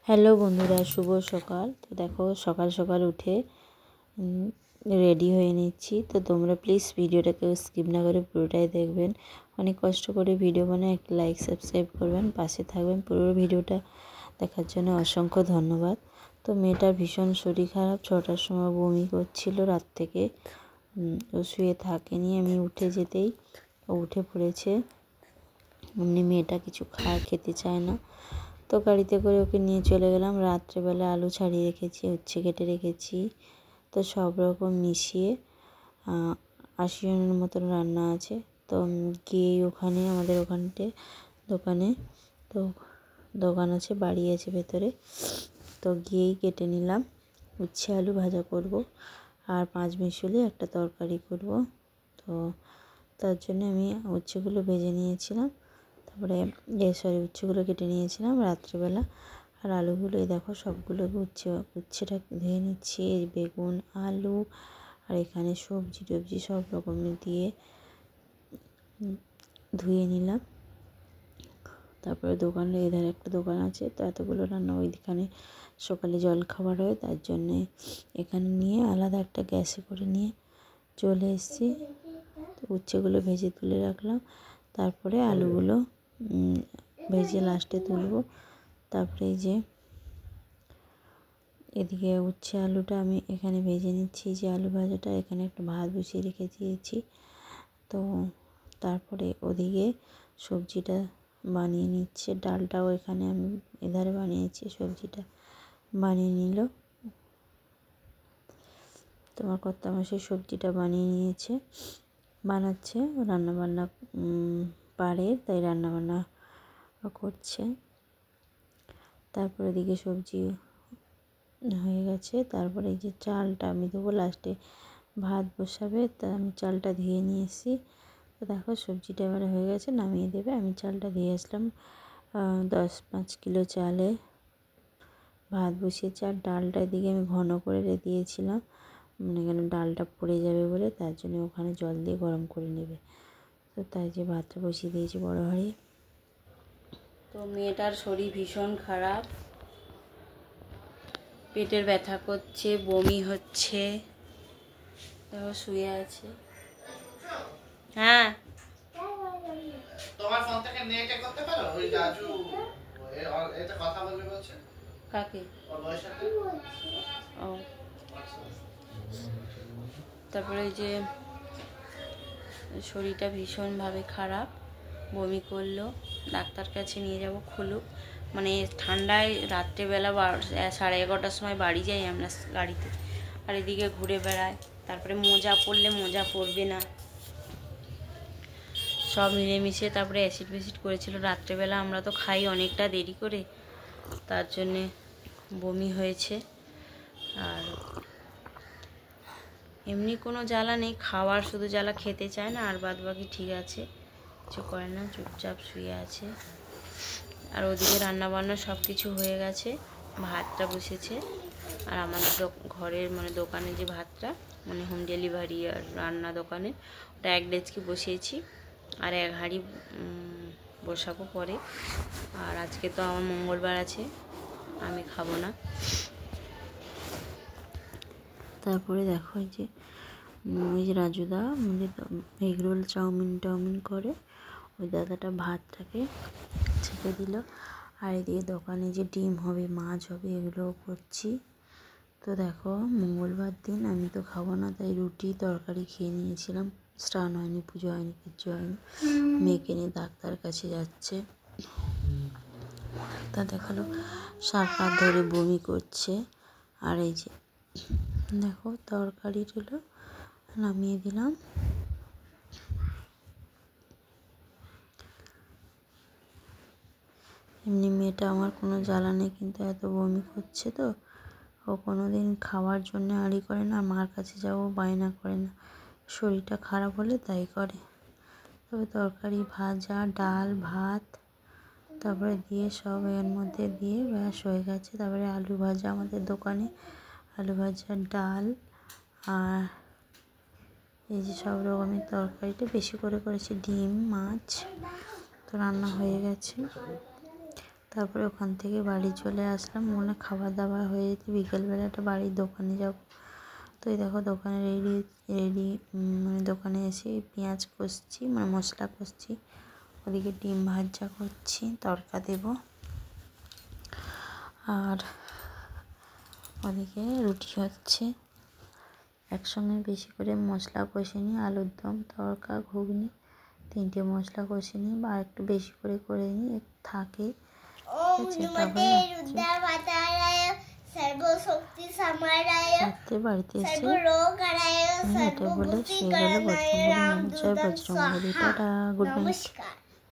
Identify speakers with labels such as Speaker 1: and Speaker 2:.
Speaker 1: Hello বন্ধুরা, শুভ সকাল। তো দেখো সকাল সকাল উঠে রেডি হয়ে নিচ্ছি। তো তোমরা প্লিজ ভিডিওটাকে স্কিপ না করে পুরোটাই দেখবেন। অনেক কষ্ট করে ভিডিও বানায়, একটা লাইক সাবস্ক্রাইব করবেন, পাশে থাকবেন। পুরো ভিডিওটা দেখার জন্য অসংখ্য ধন্যবাদ। তো মেয়েটার ভীষণ শরীর খারাপ, 6টার সময় বমি করছিল রাত থেকে। ও শুয়ে থাকেনি, আমি উঠে যেতেই ও উঠে পড়েছে। এমনি মেয়েটা কিছু খেতে চায় না। তো গাড়িতে করে ওকে নিয়ে চলে গেলাম। রাত্রেবেলা আলু ছাড়িয়ে রেখেছি, উচ্ছে কেটে রেখেছি। তো সব রকম মিশিয়ে 80 জনের মতন রান্না আছে। তো গিয়েই ওখানে আমাদের দোকানে তো দোকান আছে, বাড়ি আছে ভেতরে। তো গিয়েই কেটে নিলাম। উচ্ছে আলু ভাজা করব আর 5 মিশালি একটা তরকারি করব। তো তার জন্য আমি উচ্ছেগুলো ভেজে নিয়েছিলাম, তারপরে উচ্ছেগুলো কেটে নিয়েছিলাম রাত্রেবেলা। আর আলুগুলো এই দেখো সবগুলো উচ্ছেটা ধুয়ে নিচ্ছি। বেগুন, আলু আর এখানে সবজি টবজি সব রকমের দিয়ে ধুয়ে নিলাম। তারপরে দোকানে এধারে একটা দোকান আছে, তো এতগুলো রান্না ওইখানে সকালে জল খাবার হয়, তার জন্যে এখানে নিয়ে আলাদা একটা গ্যাসে করে নিয়ে চলে এসেছি। তো উচ্ছেগুলো ভেজে তুলে রাখলাম, তারপরে আলুগুলো ভেজে লাস্টে তুলব। তারপরে এই যে এদিকে উচ্ছে আলুটা আমি এখানে ভেজে নিচ্ছি, যে আলু ভাজাটা। এখানে একটা ভাত বসিয়ে রেখে দিয়েছি। তো তারপরে ওদিকে সবজিটা বানিয়ে নিচ্ছে। ডালটাও এখানে আমি এধারে বানিয়েছি, সবজিটা বানিয়ে নিল। তোমার কর্তামশাই সবজিটা বানিয়ে নিয়েছে, বানাচ্ছে। রান্নাবান্না পারে, তাই রান্নাবান্না করছে। তারপরে এদিকে সবজি হয়ে গেছে। তারপরে এই যে চালটা আমি দেবো লাস্টে, ভাত বসাবে, তা আমি চালটা ধুয়ে নিয়ে এসেছি। তো দেখো সবজিটা এবারে হয়ে গেছে, নামিয়ে দেবে। আমি চালটা দিয়ে আসলাম। 10-5 কিলো চালে ভাত বসিয়েছি। আর ডালটা এদিকে আমি ঘন করে দিয়েছিলাম, মানে কেন ডালটা পড়ে যাবে বলে, তার জন্য ওখানে জল দিয়ে গরম করে নেবে। তো তাই যে ভাতটা বসিয়ে দিয়েছি বড় হাঁড়ি। তো মেয়েটার শরীর ভীষণ খারাপ, পেটের ব্যথা করছে, বমি হচ্ছে, শুয়ে আছে। হ্যাঁ, তোমার ফোন থেকে নেটে করতে পারো? ওই রাজু এটা কথা বলবে বলছে। কাকে? ওর বয়স সাথে। ও, তারপরে এই যে শরীরটা ভীষণভাবে খারাপ, বমি করলো। ডাক্তার কাছে নিয়ে যাব, খুলুক। মানে ঠান্ডায় রাত্রেবেলা 11:30টার সময় বাড়ি যাই আমরা গাড়িতে, আর এদিকে ঘুরে বেড়ায়। তারপরে মোজা পরলে মোজা পরবে না, সব মিলেমিশে। তারপরে অ্যাসিড ফ্যাসিড করেছিল রাত্রেবেলা। আমরা তো খাই অনেকটা দেরি করে, তার জন্যে বমি হয়েছে। আর এমনি কোনো জ্বালা নেই, খাওয়ার শুধু জ্বালা, খেতে চায় না। আর বাদ বাকি ঠিক আছে, কিছু করে না, চুপচাপ শুয়ে আছে। আর ওদিকে রান্নাবান্না সব কিছু হয়ে গেছে, ভাতটা বসেছে। আর আমাদের ঘরের মানে দোকানে যে ভাতটা, মানে হোম ডেলিভারি আর রান্না দোকানে, ওটা 1 ডেচকি বসিয়েছি। আর 1 হাঁড়ি বসাবো পরে। আর আজকে তো আমার মঙ্গলবার আছে, আমি খাবো না। তারপরে দেখো ওই যে রাজুদা এগরোল চাউমিন করে, ওই দাদাটা ভাতটাকে ছেঁকে দিল। আর এদিকে দোকানে যে ডিম হবে, মাছ হবে, এগুলোও করছি। তো দেখো মঙ্গলবার দিন আমি তো খাবো না, তাই রুটি তরকারি খেয়ে নিয়েছিলাম। স্নান হয়নি, পুজো হয়নি, কিচ্ছু হয়নি। মেয়েকে নিয়ে ডাক্তার কাছে যাচ্ছে, তা দেখালো 7 রাত ধরে বমি করছে। আর এই যে দেখো তরকারিগুলো নামিয়ে দিলাম। এমনি মেয়েটা আমার কোনো জ্বালা নেই, কিন্তু এত বমি করছে। তো ও কোনো দিন খাওয়ার জন্য আড়ি করে না, মার কাছে যাবো বায়না করে না, শরীরটা খারাপ হলে তাই করে। তবে তরকারি, ভাজা, ডাল, ভাত তারপরে দিয়ে সব এর মধ্যে দিয়ে ব্যাস হয়ে গেছে। তারপরে আলু ভাজা, আমাদের দোকানে আলু ভাজা, ডাল আর এই যে সব রকমের তরকারিটা বেশি করে করেছি, ডিম, মাছ। তো রান্না হয়ে গেছে। তারপরে ওখান থেকে বাড়ি চলে আসলাম। মনে খাওয়া দাওয়া হয়ে যেতে বিকেলবেলা একটা বাড়ির দোকানে যাব। তো এই দেখো দোকানে রেডি মানে দোকানে এসে পেঁয়াজ কষছি, মানে মশলা কষছি, ওদিকে ডিম ভাজা করছি, তড়কা দেব, আর ওদিকে রুটি হচ্ছে। একসঙ্গে বেশি করে মশলা কষে নিই, আলুর দম, তড়কা, ঘুগনি, 3টে মশলা কষে নিই বা একটু বেশি করে নিই, থাকে। রাত্রে বাড়িতে এসে এটা বলে শুয়ে গেল বজরঙ্গলী। জয় বজরঙ্গলী, টাটা, গুড নাইট।